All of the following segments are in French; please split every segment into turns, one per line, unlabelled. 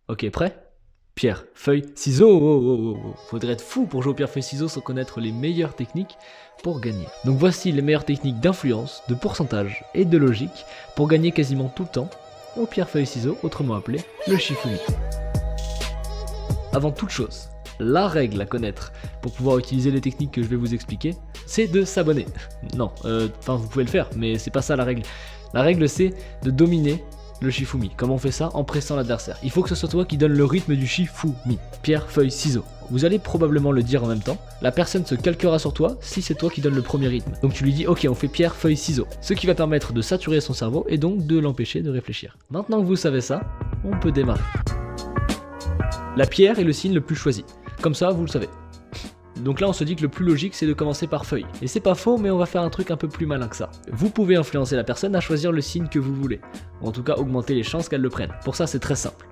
Ok, prêt? Pierre, feuille, ciseaux. Oh, oh, oh, oh. Faudrait être fou pour jouer au pierre, feuille, ciseaux sans connaître les meilleures techniques pour gagner. Donc voici les meilleures techniques d'influence, de pourcentage et de logique pour gagner quasiment tout le temps au pierre, feuille, ciseaux, autrement appelé le Shifumi. Avant toute chose, la règle à connaître pour pouvoir utiliser les techniques que je vais vous expliquer, c'est de s'abonner. Non, enfin vous pouvez le faire, mais c'est pas ça la règle. La règle c'est de dominer le Shifumi. Comment on fait ça? En pressant l'adversaire. Il faut que ce soit toi qui donne le rythme du Shifumi. Pierre, feuille, ciseaux. Vous allez probablement le dire en même temps. La personne se calquera sur toi si c'est toi qui donne le premier rythme. Donc tu lui dis ok, on fait pierre, feuille, ciseaux. Ce qui va permettre de saturer son cerveau et donc de l'empêcher de réfléchir. Maintenant que vous savez ça, on peut démarrer. La pierre est le signe le plus choisi. Comme ça, vous le savez. Donc là on se dit que le plus logique c'est de commencer par feuille. Et c'est pas faux, mais on va faire un truc un peu plus malin que ça. Vous pouvez influencer la personne à choisir le signe que vous voulez. Ou en tout cas augmenter les chances qu'elle le prenne. Pour ça c'est très simple.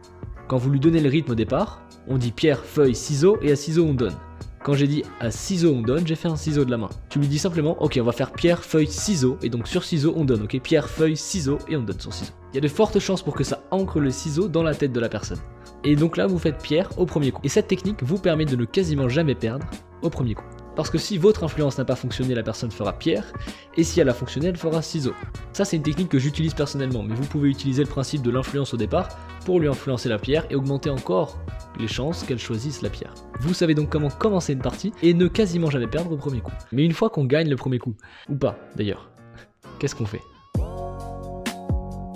Quand vous lui donnez le rythme au départ, on dit pierre, feuille, ciseaux et à ciseaux on donne. Quand j'ai dit à ciseaux on donne, j'ai fait un ciseau de la main. Tu lui dis simplement ok on va faire pierre, feuille, ciseaux et donc sur ciseaux on donne. Ok, pierre, feuille, ciseaux et on donne sur ciseaux. Il y a de fortes chances pour que ça ancre le ciseau dans la tête de la personne. Et donc là vous faites pierre au premier coup. Et cette technique vous permet de ne quasiment jamais perdre au premier coup. Parce que si votre influence n'a pas fonctionné, la personne fera pierre, et si elle a fonctionné, elle fera ciseaux. Ça c'est une technique que j'utilise personnellement, mais vous pouvez utiliser le principe de l'influence au départ pour lui influencer la pierre et augmenter encore les chances qu'elle choisisse la pierre. Vous savez donc comment commencer une partie et ne quasiment jamais perdre au premier coup. Mais une fois qu'on gagne le premier coup, ou pas d'ailleurs, qu'est-ce qu'on fait?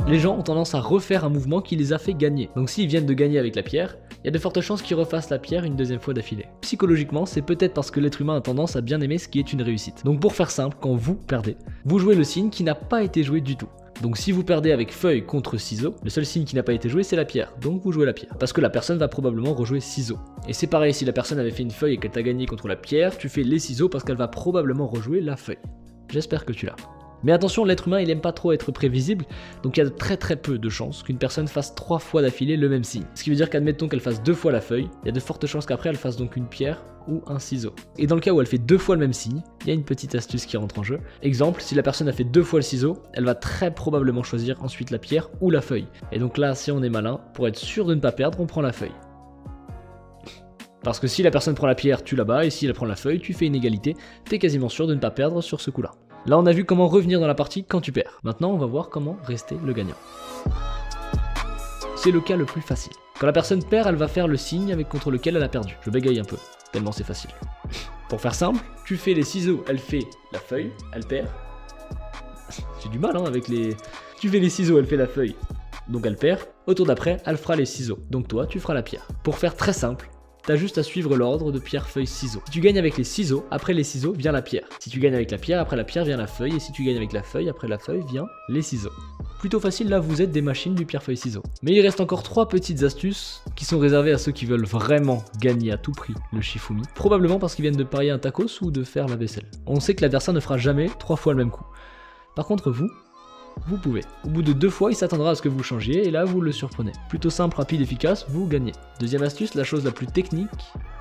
Les gens ont tendance à refaire un mouvement qui les a fait gagner. Donc s'ils viennent de gagner avec la pierre, il y a de fortes chances qu'ils refassent la pierre une deuxième fois d'affilée. Psychologiquement, c'est peut-être parce que l'être humain a tendance à bien aimer ce qui est une réussite. Donc pour faire simple, quand vous perdez, vous jouez le signe qui n'a pas été joué du tout. Donc si vous perdez avec feuille contre ciseaux, le seul signe qui n'a pas été joué c'est la pierre, donc vous jouez la pierre. Parce que la personne va probablement rejouer ciseaux. Et c'est pareil, si la personne avait fait une feuille et qu'elle t'a gagné contre la pierre, tu fais les ciseaux parce qu'elle va probablement rejouer la feuille. J'espère que tu l'as. Mais attention, l'être humain il aime pas trop être prévisible, donc il y a très peu de chances qu'une personne fasse 3 fois d'affilée le même signe. Ce qui veut dire qu'admettons qu'elle fasse 2 fois la feuille, il y a de fortes chances qu'après elle fasse donc une pierre ou un ciseau. Et dans le cas où elle fait 2 fois le même signe, il y a une petite astuce qui rentre en jeu. Exemple, si la personne a fait 2 fois le ciseau, elle va très probablement choisir ensuite la pierre ou la feuille. Et donc là, si on est malin, pour être sûr de ne pas perdre, on prend la feuille. Parce que si la personne prend la pierre, tu la bats, et si elle prend la feuille, tu fais une égalité, t'es quasiment sûr de ne pas perdre sur ce coup-là. Là on a vu comment revenir dans la partie quand tu perds. Maintenant on va voir comment rester le gagnant. C'est le cas le plus facile. Quand la personne perd, elle va faire le signe contre lequel elle a perdu. Je bégaye un peu, tellement c'est facile. Pour faire simple, tu fais les ciseaux, elle fait la feuille, elle perd. J'ai du mal avec les... Tu fais les ciseaux, elle fait la feuille, donc elle perd. Au tour d'après, elle fera les ciseaux, donc toi tu feras la pierre. Pour faire très simple, t'as juste à suivre l'ordre de pierre, feuille, ciseaux. Si tu gagnes avec les ciseaux, après les ciseaux vient la pierre. Si tu gagnes avec la pierre, après la pierre vient la feuille. Et si tu gagnes avec la feuille, après la feuille vient les ciseaux. Plutôt facile, là vous êtes des machines du pierre, feuille, ciseaux. Mais il reste encore 3 petites astuces qui sont réservées à ceux qui veulent vraiment gagner à tout prix le Shifumi. Probablement parce qu'ils viennent de parier un tacos ou de faire la vaisselle. On sait que l'adversaire ne fera jamais 3 fois le même coup. Par contre vous pouvez. Au bout de 2 fois, il s'attendra à ce que vous changiez et là vous le surprenez. Plutôt simple, rapide, efficace, vous gagnez. Deuxième astuce, la chose la plus technique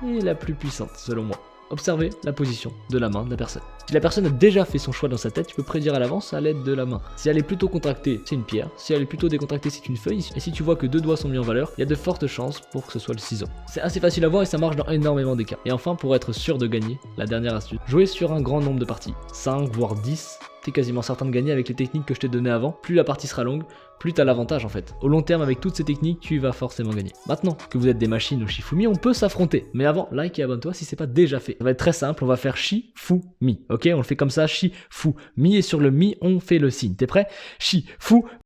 et la plus puissante selon moi. Observez la position de la main de la personne. Si la personne a déjà fait son choix dans sa tête, tu peux prédire à l'avance à l'aide de la main. Si elle est plutôt contractée, c'est une pierre. Si elle est plutôt décontractée, c'est une feuille. Et si tu vois que 2 doigts sont mis en valeur, il y a de fortes chances pour que ce soit le ciseau. C'est assez facile à voir et ça marche dans énormément des cas. Et enfin, pour être sûr de gagner, la dernière astuce, jouer sur un grand nombre de parties. 5 voire 10. T'es quasiment certain de gagner avec les techniques que je t'ai données avant. Plus la partie sera longue, plus t'as l'avantage en fait. Au long terme, avec toutes ces techniques, tu vas forcément gagner. Maintenant que vous êtes des machines au Shifumi, on peut s'affronter. Mais avant, like et abonne-toi si c'est pas déjà fait. Ça va être très simple, on va faire Shifumi. Ok, on le fait comme ça, Shifumi. Et sur le mi, on fait le signe. T'es prêt? Shifumi.